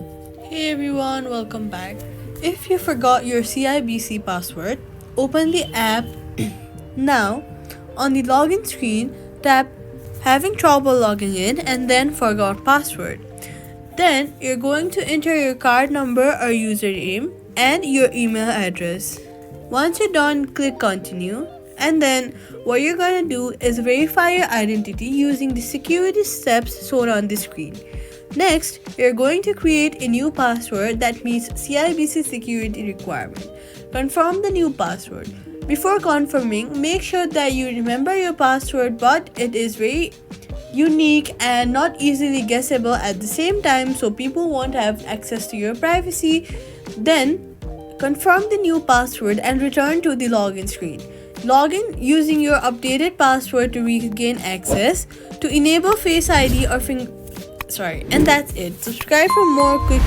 Hey everyone, welcome back. If you forgot your CIBC password, open the app now. On the login screen, tap Having trouble logging in and then Forgot password. Then you're going to enter your card number or username and your email address. Once you're done, click continue. And then what you're gonna do is verify your identity using the security steps shown on the screen. Next, you're going to create a new password that meets CIBC security requirement. Confirm the new password. Before confirming, make sure that you remember your password, but it is very unique and not easily guessable at the same time, so people won't have access to your privacy. Then, confirm the new password and return to the login screen. Log in using your updated password to regain access, to enable Face ID or and that's it. Subscribe for more quick